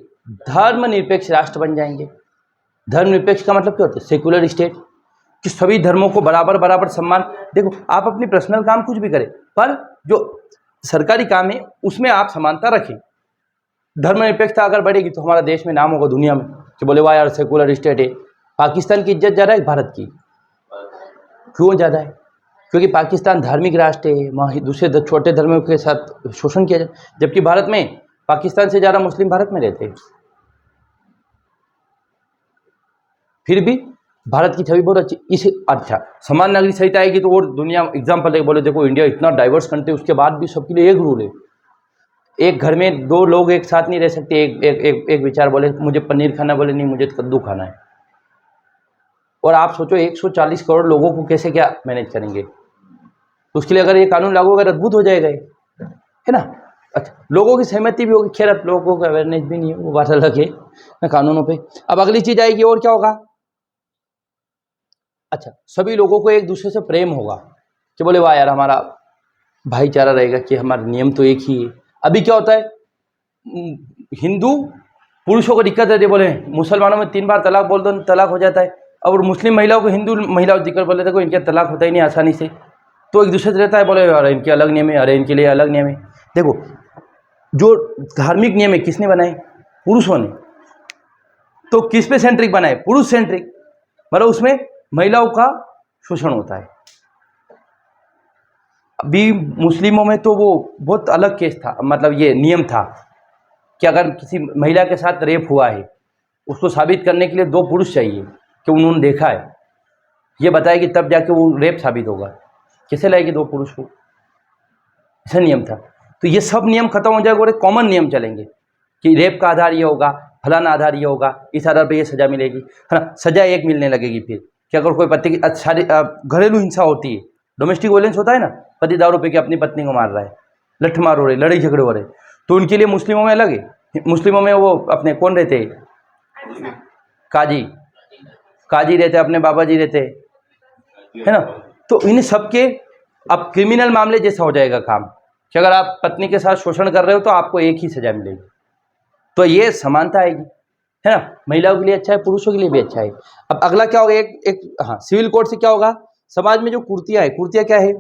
धर्मनिरपेक्ष राष्ट्र बन जाएंगे। धर्मनिरपेक्ष का मतलब क्या होता है, सेकुलर स्टेट, कि सभी धर्मों को बराबर बराबर सम्मान। देखो आप अपनी पर्सनल काम कुछ भी करें, पर जो सरकारी काम है उसमें आप समानता रखें। धर्मनिरपेक्षता अगर बढ़ेगी तो हमारा देश में नाम होगा दुनिया में कि बोले वाह यार सेकुलर स्टेट है। पाकिस्तान की इज्जत ज़्यादा है भारत की, क्यों ज़्यादा है, क्योंकि पाकिस्तान धार्मिक राष्ट्र है, वहाँ दूसरे छोटे धर्मों के साथ शोषण किया जाए, जबकि भारत में पाकिस्तान से ज़्यादा मुस्लिम भारत में रहते हैं। फिर भी भारत की छवि बहुत अच्छी। इस अच्छा समान नागरिक संहिता आएगी तो और दुनिया एग्जाम्पल है, बोले देखो इंडिया इतना डाइवर्स कंट्री, उसके बाद भी सबके लिए एक रूल है। एक घर में दो लोग एक साथ नहीं रह सकते। एक विचार बोले मुझे पनीर खाना, बोले नहीं मुझे कद्दू खाना है। और आप सोचो 140 करोड़ लोगों को कैसे क्या मैनेज करेंगे। तो उसके लिए अगर ये कानून लागू होगा अद्भुत हो जाएगा ये, है ना। अच्छा लोगों की सहमति भी होगी, खैर अब लोगों का अवेयरनेस भी नहीं है, वो बात अलग है कानूनों पे। अब अगली चीज आएगी और क्या होगा, अच्छा सभी लोगों को एक दूसरे से प्रेम होगा कि बोले वाह यार हमारा भाईचारा रहेगा कि हमारा नियम तो एक ही है। अभी क्या होता है, हिंदू पुरुषों को दिक्कत रहती है, बोले मुसलमानों में 3 बार तलाक बोल दो तलाक हो जाता है, और मुस्लिम महिलाओं को हिंदू महिलाओं दिक्कत बोले देखो इनके तलाक होता ही नहीं आसानी से। तो एक दूसरे से रहता है, बोले अरे इनके अलग नियम है, अरे इनके लिए अलग नियम है। देखो जो धार्मिक नियम है किसने बनाए, पुरुषों ने। तो किस पे सेंट्रिक बनाए, पुरुष सेंट्रिक, मतलब उसमें महिलाओं का शोषण होता है। अभी मुस्लिमों में तो वो बहुत अलग केस था, मतलब ये नियम था कि अगर किसी महिला के साथ रेप हुआ है उसको साबित करने के लिए 2 पुरुष चाहिए कि उन्होंने देखा है, ये बताएगी तब जाके वो रेप साबित होगा। कैसे लाएगी 2 पुरुष को, ऐसा नियम था। तो ये सब नियम खत्म हो जाएगा और एक कॉमन नियम चलेंगे कि रेप का आधार ये होगा, फलाना आधार ये होगा, इस आधार पर ये सजा मिलेगी, है ना। सजा एक मिलने लगेगी फिर कि अगर कोई पति की घरेलू हिंसा होती है, डोमेस्टिक वायलेंस होता है ना, पति दारू पी के अपनी पत्नी को मार रहा है, लठ मार हो रहे, लड़ाई झगड़े हो रहे, तो उनके लिए मुस्लिमों में अलग है। मुस्लिमों में वो अपने कौन रहते हैं, काजी रहते, अपने बाबा जी रहते, है ना। तो इन सबके अब क्रिमिनल मामले जैसा हो जाएगा काम कि अगर आप पत्नी के साथ शोषण कर रहे हो तो आपको एक ही सजा मिलेगी। तो ये समानता आएगी, है ना। महिलाओं के लिए अच्छा है, पुरुषों के लिए भी अच्छा है। अब अगला क्या होगा, हाँ सिविल कोड से क्या होगा, समाज में जो कुर्तियां है, कुर्तियां क्या है,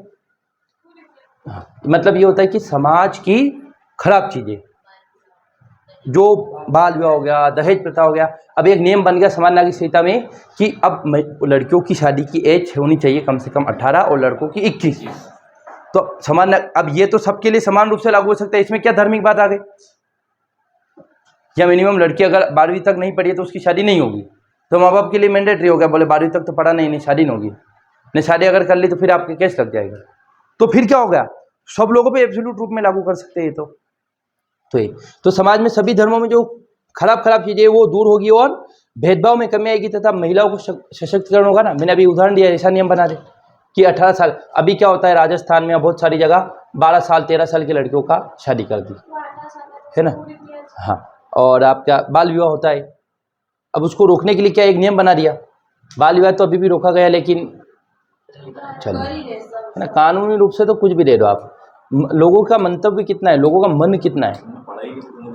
मतलब ये होता है कि समाज की खराब चीजें, जो बाल विवाह हो गया, दहेज प्रथा हो गया। अब एक नियम बन गया समान नागरिक संहिता में कि अब लड़कियों की शादी की एज होनी चाहिए कम से कम 18 और लड़कों की 21। तो समान, अब ये तो सबके लिए समान रूप से लागू हो सकता है। इसमें क्या धार्मिक बात आ गई, या मिनिमम लड़की अगर 12वीं तक नहीं पढ़ी है तो उसकी शादी नहीं होगी, तो माँ बाप के लिए मैंडेटरी हो गया, बोले 12वीं तक तो पढ़ा नहीं शादी नहीं होगी, नहीं शादी अगर कर ली तो फिर आपके केस लग जाएगा। तो फिर क्या हो गया, सब लोगों पे एब्सोल्यूट रूप में लागू कर सकते हैं। तो समाज में सभी धर्मों में जो खराब चीजें वो दूर होगी और भेदभाव में कमी आएगी तथा महिलाओं को सशक्तिकरण होगा ना। मैंने अभी उदाहरण दिया, ऐसा नियम बना दे कि 18 साल, अभी क्या होता है राजस्थान में बहुत सारी जगह 12 साल 13 साल की लड़कियों का शादी कर दी, है ना। हाँ, और आपका बाल विवाह होता है, अब उसको रोकने के लिए क्या एक नियम बना दिया। बाल विवाह तो अभी भी रोका गया, लेकिन चलो, है ना, कानूनी रूप से तो कुछ भी दे दो आप। लोगों का मंतव्य कितना है, लोगों का मन कितना है,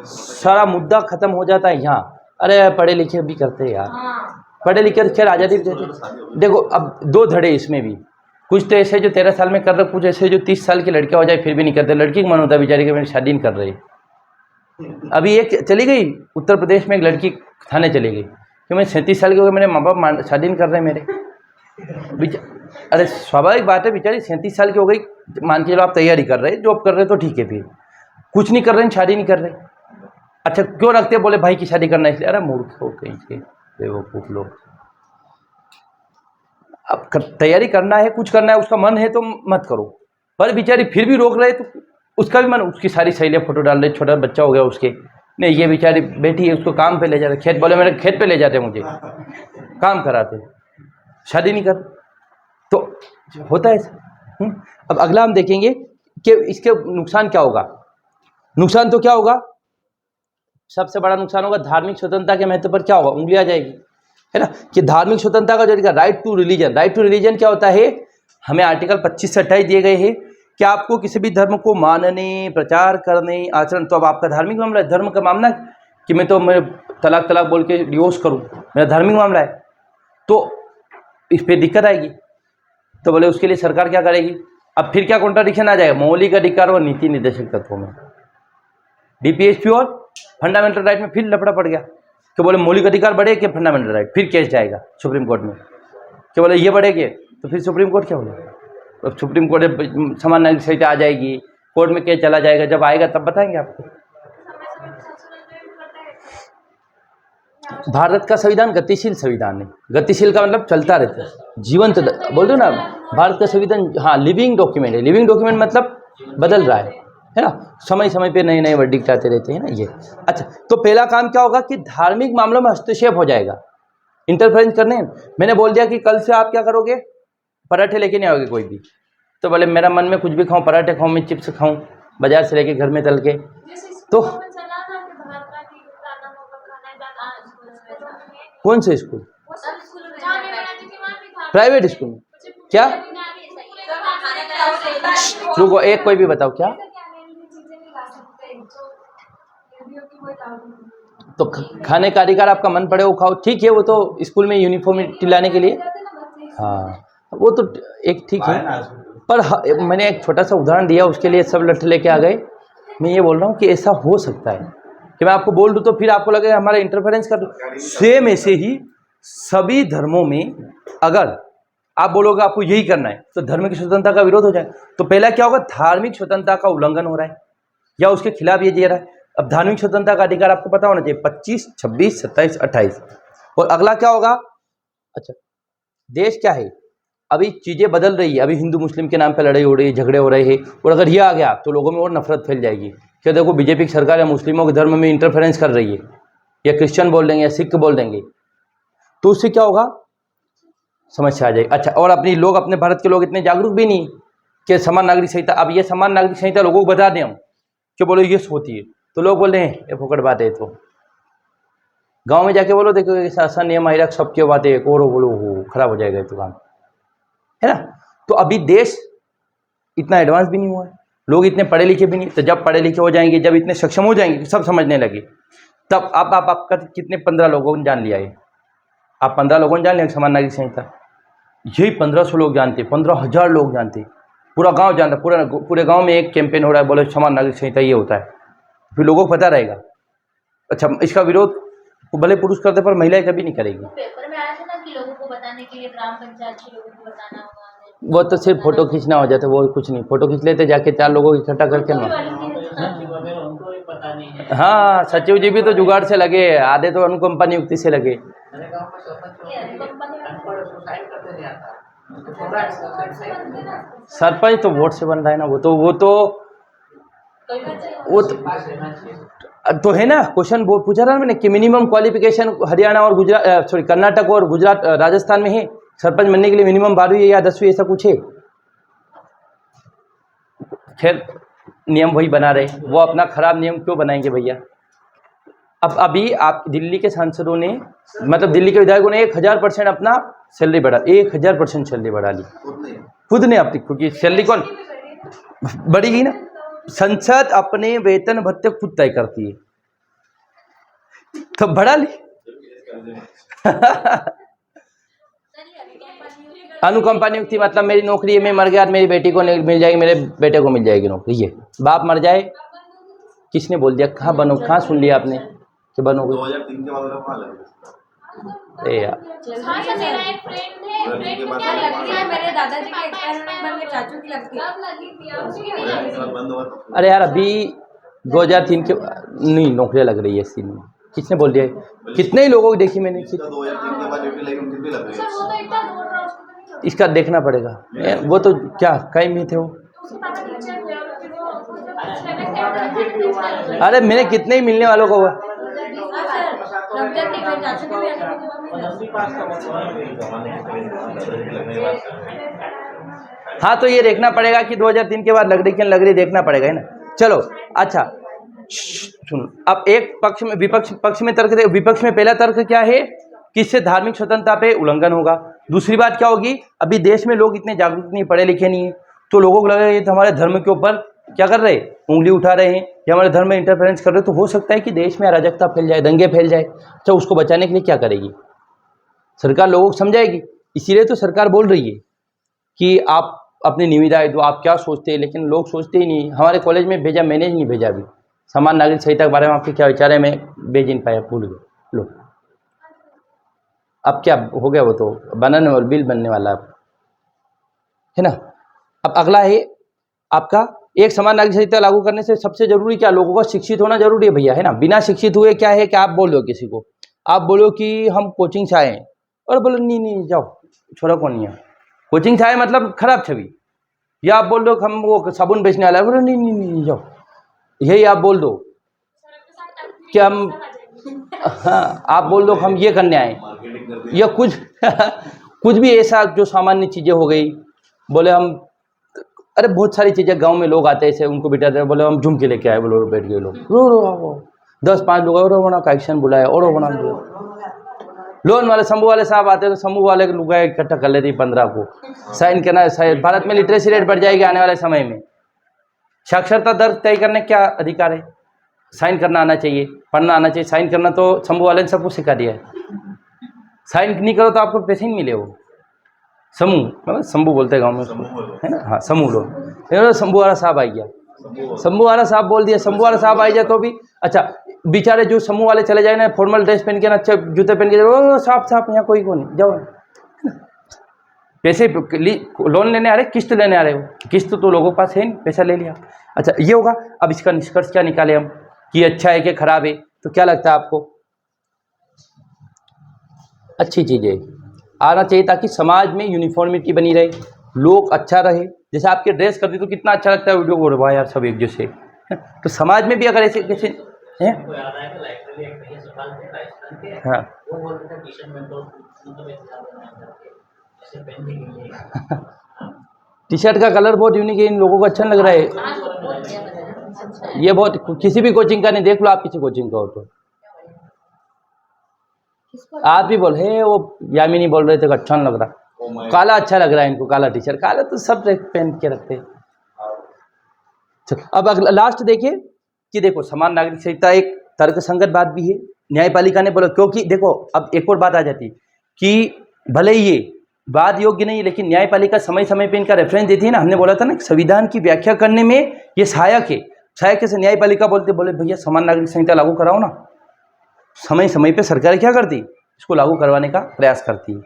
सारा मुद्दा खत्म हो जाता है यहाँ। अरे पढ़े लिखे भी करते हैं यार, पढ़े लिखे खैर आज़ादी देते। देखो अब 2 धड़े इसमें भी, कुछ तो ऐसे जो 13 साल में कर रहे, कुछ ऐसे जो 30 साल की लड़कियाँ हो जाए फिर भी नहीं करते। लड़की का मन होता है बेचारी कि मेरी शादी नहीं कर रही। अभी एक चली गई उत्तर प्रदेश में, एक लड़की थाने चली गई कि मैं 37 साल की हो गई, मेरे माँ बाप शादी नहीं कर रहे मेरे। अरे स्वाभाविक बात है, बेचारी 37 साल की हो गई, मान के चलो आप तैयारी कर रहे, जॉब कर रहे तो ठीक है, फिर कुछ नहीं कर रहे, शादी नहीं कर रहे। अच्छा क्यों रखते, बोले भाई की शादी करना इसलिए। अरे मूर्ख हो कहीं के बेवकूफ लोग। अब तैयारी करना है, कुछ करना है, उसका मन है तो मत करो, पर बेचारी फिर भी रोक रहे तो उसका भी मन, उसकी सारी सहेलियाँ फोटो डाल रही, छोटा बच्चा हो गया उसके, नहीं ये बेचारी बेटी है, उसको काम पे ले जाते, खेत, बोले मेरे खेत पे ले जाते, मुझे काम कराते, शादी नहीं कर, तो होता है ऐसा। अब अगला हम देखेंगे कि इसके नुकसान क्या होगा। नुकसान तो क्या होगा, सबसे बड़ा नुकसान होगा धार्मिक स्वतंत्रता के महत्व पर क्या होगा, उंगली आ जाएगी, है ना, कि धार्मिक स्वतंत्रता का जो right to religion, right to religion क्या होता है, हमें आर्टिकल 25 से 28 दिए गए हैं कि आपको किसी भी धर्म को मानने, प्रचार करने, आचरण, तो अब आपका धार्मिक मामला है, धर्म का मामला है कि मैं तलाक तलाक बोल के डिवोर्स करूं, मेरा धार्मिक मामला है, तो इस पर दिक्कत आएगी। तो बोले उसके लिए सरकार क्या करेगी, अब फिर क्या कॉन्ट्राडिक्शन आ जाएगा, मौलिक अधिकार और नीति निर्देशक तत्वों में, डीपीएसपी और फंडामेंटल राइट में फिर लफड़ा पड़ गया कि बोले मौलिक अधिकार बढ़े कि फंडामेंटल राइट, फिर केस जाएगा सुप्रीम कोर्ट में कि बोले ये बढ़ेगे, तो फिर सुप्रीम कोर्ट क्या बोलेगा, अब सुप्रीम कोर्ट समान नागरिक संहिता आ जाएगी, कोर्ट में केस चला जाएगा, जब आएगा तब बताएंगे आपको। भारत का संविधान गतिशील संविधान है, गतिशील का मतलब चलता रहता है, जीवंत, बोल दो ना, भारत का संविधान हाँ लिविंग डॉक्यूमेंट है, लिविंग डॉक्यूमेंट मतलब बदल रहा है ना, समय समय पे नए नए वर्डिक्ट आते रहते हैं ना ये। अच्छा, तो पहला काम क्या होगा कि धार्मिक मामलों में हस्तक्षेप हो जाएगा, इंटरफेरेंस करने। मैंने बोल दिया कि कल से आप क्या करोगे, पराठे लेके नहीं आओगे कोई भी, तो बोले मेरा मन में कुछ भी खाऊं, पराठे खाऊं, मैं चिप्स खाऊं बाजार से लेके घर में तल के, तो कौन से स्कूल, प्राइवेट स्कूल में क्या, रुको एक कोई भी बताओ क्या, तो खाने का अधिकार आपका मन पड़े वो खाओ, ठीक है, वो तो स्कूल में यूनिफॉर्मिटी लाने के लिए, हाँ वो तो एक ठीक है, पर मैंने एक छोटा सा उदाहरण दिया उसके लिए सब लठ लेके आ गए। मैं ये बोल रहा हूँ कि ऐसा हो सकता है कि मैं आपको बोल दूँ तो फिर आपको लगेगा हमारा इंटरफेरेंस कर दूँ। सेम ऐसे ही सभी धर्मों में अगर आप बोलोगे आपको यही करना है तो धर्म की स्वतंत्रता का विरोध हो जाए। तो पहला क्या होगा, धार्मिक स्वतंत्रता का उल्लंघन हो रहा है या उसके खिलाफ ये दे रहा है। अब धार्मिक स्वतंत्रता का अधिकार आपको पता होना चाहिए 25, 26, 27, 28। और अगला क्या होगा, अच्छा देश क्या है, अभी चीज़ें बदल रही है, अभी हिंदू मुस्लिम के नाम पे लड़ाई हो रही है, झगड़े हो रहे हैं, और अगर ये आ गया तो लोगों में और नफरत फैल जाएगी कि देखो बीजेपी की सरकार या मुस्लिमों के धर्म में इंटरफेरेंस कर रही है, या क्रिश्चियन बोल देंगे या सिख बोल देंगे, तो उससे क्या होगा, समस्या आ जाएगी। अच्छा, और अपनी लोग, अपने भारत के लोग इतने जागरूक भी नहीं कि समान नागरिक संहिता, अब ये समान नागरिक संहिता लोगों को बता दें हम कि बोलो ये होती है, तो लोग बोल रहे हैं ये फोकट बात है, तो गांव में जाके बोलो देखो ऐसा नियम आई रख सबके बातें एक और बोलो हो खराब हो जाएगा तो काम, है ना। तो अभी देश इतना एडवांस भी नहीं हुआ है, लोग इतने पढ़े लिखे भी नहीं, तो जब पढ़े लिखे हो जाएंगे, जब इतने सक्षम हो जाएंगे, सब समझने लगे, तब आपका कितने 15 लोगों ने जान लिया है, आप 15 लोगों ने जान लिया समान नागरिक संहिता, यही 1500 लोग जानते, 15,000 लोग जानते, पूरा गांव जानता, पूरे गांव में एक कैंपेन हो रहा है, बोले समान नागरिक संहिता ये होता है, फिर लोगों को पता रहेगा। अच्छा, इसका विरोध भले पुरुष करते पर महिलाएं कभी नहीं करेगी। पेपर में आया था ना कि लोगों को बताने के लिए ग्राम पंचायत के लोगों को बताना होगा, वो तो सिर्फ फोटो खींचना हो जाता है, वो कुछ नहीं, फोटो खींच लेते जाके 4 लोगों को इकट्ठा करके ना। हाँ, सचिव जी भी तो जुगाड़ से लगे, आधे तो अनुकंपा नियुक्ति से लगे। सरपंच तो वोट से बन रहा है ना, वो तो है ना। क्वेश्चन पूछा था मैंने कि मिनिमम क्वालिफिकेशन हरियाणा और गुजरात, सॉरी कर्नाटक और गुजरात, राजस्थान में है सरपंच बनने के लिए मिनिमम 12वीं या 10वीं ऐसा कुछ है। खैर नियम वही बना रहे, वो अपना खराब नियम क्यों बनाएंगे भैया। अब अभी आप दिल्ली के सांसदों ने, मतलब दिल्ली के विधायकों ने 1000% अपना सैलरी बढ़ा, 1000% सैलरी बढ़ा ली खुद ने अपनी, क्योंकि सैलरी कौन बढ़ेगी ना, संसद अपने वेतन भत्ते खुद तय करती है, तो बढ़ा ली। अनुकंपा नियुक्ति मतलब मेरी नौकरी है, मैं मर गया, मेरी बेटी को मिल जाएगी, मेरे बेटे को मिल जाएगी नौकरी। ये बाप मर जाए, किसने बोल दिया, कहाँ बनो, कहाँ सुन लिया आपने कि बनोगे। 2003 के बाद यार मेरा एक फ्रेंड है, क्या लगती है मेरे दादाजी के एक्सपेरिमेंट बन के चाचू की लगती है। अरे यार अभी 2003 के नहीं नौकरियां लग रही है इसी में, किसने बोल दिया है, कितने ही लोगों को देखी मैंने। 2003 के बाद ड्यूटी लगी, कितनी लग रही है, इसका देखना पड़ेगा, वो तो क्या कई में थे वो। अरे मैंने कितने ही मिलने वालों को हुआ। हाँ तो ये देखना पड़ेगा कि 2003 के बाद लग रही कि लग रही, देखना पड़ेगा, है ना। चलो अच्छा, सुन, अब एक पक्ष में पक्ष में तर्क दे। विपक्ष में पहला तर्क क्या है कि इससे धार्मिक स्वतंत्रता पे उल्लंघन होगा। दूसरी बात क्या होगी, अभी देश में लोग इतने जागरूक नहीं, पढ़े लिखे नहीं है, तो लोगों को लग रहा है ये तो हमारे धर्म के ऊपर क्या कर रहे हैं, उंगली उठा रहे हैं या हमारे धर्म में इंटरफेरेंस कर रहे हैं। तो हो सकता है कि देश में अराजकता फैल जाए, दंगे फैल जाए। तो उसको बचाने के लिए क्या करेगी सरकार? लोगों को समझाएगी। इसीलिए तो सरकार बोल रही है कि आप अपनी निविदाएं दो, आप क्या सोचते हैं। लेकिन लोग सोचते ही नहीं। हमारे कॉलेज में भेजा, मैंने नहीं भेजा अभी। समान नागरिक संहिता के बारे में आपके क्या विचार है? मैं भेज नहीं पाया, भूल गए। लो, अब क्या हो गया, वो तो बनाने वाला बिल बनने वाला है ना। अब अगला है आपका, एक समान नागरिक संहिता लागू करने से सबसे जरूरी क्या, लोगों का शिक्षित होना जरूरी है भैया, है ना। बिना शिक्षित हुए क्या है कि आप बोल दो किसी को, आप बोलो कि हम कोचिंग से आए हैं, और बोलो नहीं जाओ, छोड़ा कौन नहीं है, कोचिंग से आए मतलब खराब छवि। या आप बोल दो कि हम वो साबुन बेचने वाला है, बोलो नहीं जाओ। यही आप बोल दो कि हम, हाँ, आप बोल दो हम ये करने आए, या कुछ कुछ भी ऐसा जो सामान्य चीज़ें हो गई। बोले हम, अरे बहुत सारी चीज़ें, गांव में लोग आते हैं ऐसे, उनको बिठाते हैं, बोले हम झुमके लेके आए, बोलो बैठ गए लोग, रो 10-5 लोग और बना का एक्शन बुलाया, और बना लोन वाले समूह वाले साहब आते हैं, तो समूह वाले लोग इकट्ठा कर लेते 15 को साइन करना है। भारत में लिटरेसी रेट बढ़ जाएगी आने वाले समय में। साक्षरता दर तय करने क्या अधिकार है? साइन करना आना चाहिए, पढ़ना आना चाहिए। साइन करना तो समूह वाले ने सबको सिखा दिया है। साइन नहीं करो तो आपको पैसे नहीं मिले। वो समूह मतलब शंभू बोलते हैं गाँव में, है ना। हाँ, समूह लोग। शंभू वाला साहब आ गया, शंभू वाला साहब बोल दिया, शंभू वाला साहब आ जाए तो भी अच्छा। बेचारे जो समूह वाले चले जाए ना, फॉर्मल ड्रेस पहन के ना, अच्छे जूते पहन के, साफ यहाँ कोई को नहीं, जाओ। पैसे लोन लेने आ रहे, किस्त लेने आ रहे हो, किस्त तो लोगों के पास है नहीं, पैसा ले लिया। अच्छा, ये होगा। अब इसका निष्कर्ष क्या निकाले हम कि अच्छा है कि खराब है? तो क्या लगता है आपको? अच्छी चीज़ है, आना चाहिए ताकि समाज में यूनिफॉर्मिटी बनी रहे, लोग अच्छा रहे। जैसे आपके ड्रेस करती तो कितना अच्छा लगता है, वीडियो को वाह यार सब एक जैसे। तो समाज में भी अगर ऐसे कैसे हैं, हाँ टी शर्ट का कलर बहुत यूनिक है, इन लोगों को अच्छा लग रहा है। ये बहुत, किसी भी कोचिंग का नहीं, देख लो आप किसी कोचिंग का हो तो आप भी बोल, हे वो यामिनी बोल रहे थे अच्छा नहीं लग रहा, काला अच्छा लग रहा है इनको, काला टी शर्ट। काला तो सब पहन के रखते हैं। अब अगला लास्ट देखिए कि देखो, समान नागरिक संहिता एक तर्कसंगत बात भी है, न्यायपालिका ने बोला। क्योंकि देखो, अब एक और बात आ जाती कि भले ही ये बात योग्य नहीं, लेकिन न्यायपालिका समय समय पे इनका रेफरेंस देती है ना। हमने बोला था ना, संविधान की व्याख्या करने में ये सहायक है। सहायक से न्यायपालिका बोले भैया समान नागरिक संहिता लागू कराओ ना। समय समय पे सरकार क्या करती, इसको लागू करवाने का प्रयास करती है,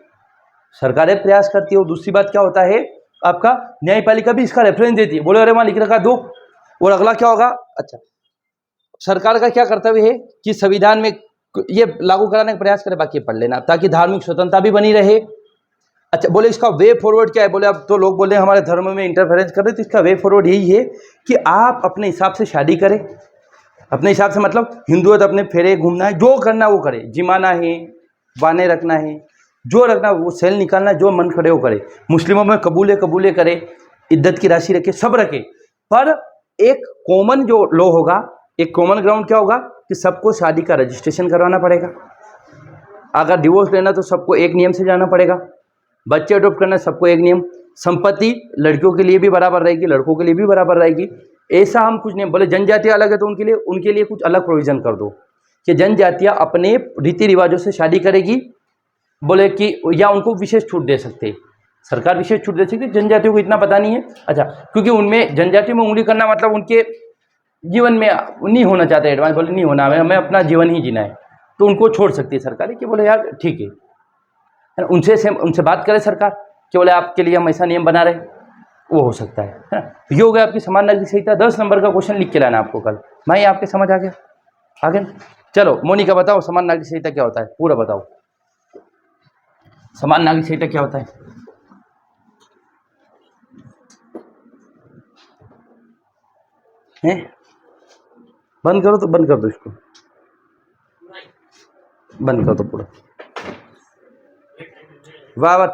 सरकारें प्रयास करती है। और दूसरी बात क्या होता है, आपका न्यायपालिका भी इसका रेफरेंस देती है, बोले अरे वहाँ लिख रखा दो। और अगला क्या होगा, अच्छा, सरकार का क्या कर्तव्य है कि संविधान में ये लागू कराने का प्रयास करे, बाकी पढ़ लेना, ताकि धार्मिक स्वतंत्रता भी बनी रहे। अच्छा, बोले इसका वे फॉरवर्ड क्या है? बोले अब तो लोग बोले हमारे धर्म में इंटरफेरेंस कर रहे, तो इसका वे फॉरवर्ड यही है कि आप अपने हिसाब से शादी करें, अपने हिसाब से, मतलब हिंदू है तो अपने फेरे घूमना है, जो करना वो करे, जिमाना है, बाने रखना है, जो रखना वो सेल निकालना है, जो मन खड़े हो करे। मुस्लिमों में कबूले करे, इद्दत की राशि रखे, सब रखे। पर एक कॉमन जो लॉ होगा, एक कॉमन ग्राउंड क्या होगा कि सबको शादी का रजिस्ट्रेशन करवाना पड़ेगा। अगर डिवोर्स लेना तो सबको एक नियम से जाना पड़ेगा। बच्चे अडॉप्ट करना सबको एक नियम। संपत्ति लड़कियों के लिए भी बराबर रहेगी, लड़कों के लिए भी बराबर रहेगी। ऐसा हम कुछ नहीं बोले। जनजातियाँ अलग है तो उनके लिए कुछ अलग प्रोविज़न कर दो कि जनजातियाँ अपने रीति रिवाजों से शादी करेगी, बोले कि, या उनको विशेष छूट दे सकते, सरकार विशेष छूट दे सकती। जनजातियों को इतना पता नहीं है। अच्छा, क्योंकि उनमें जनजातियों में उंगली करना मतलब उनके जीवन में नहीं होना चाहते, एडवांस बोले नहीं होना, हमें अपना जीवन ही जीना है, तो उनको छोड़ सकती है सरकार कि बोले यार ठीक है। उनसे बात करे सरकार कि बोले आपके लिए हम ऐसा नियम बना रहे, वो हो सकता है। ये हो गया आपकी समान नागरिक संहिता। 10 नंबर का क्वेश्चन लिख के लाना आपको कल। भाई आपके समझ आ गया? आगे चलो, मोनिका बताओ समान नागरिक संहिता क्या होता है, पूरा बताओ। समान नागरिक संहिता क्या होता है? हैं? बंद करो तो बंद कर दो इसको, बंद कर दो पूरा। वाह वाह।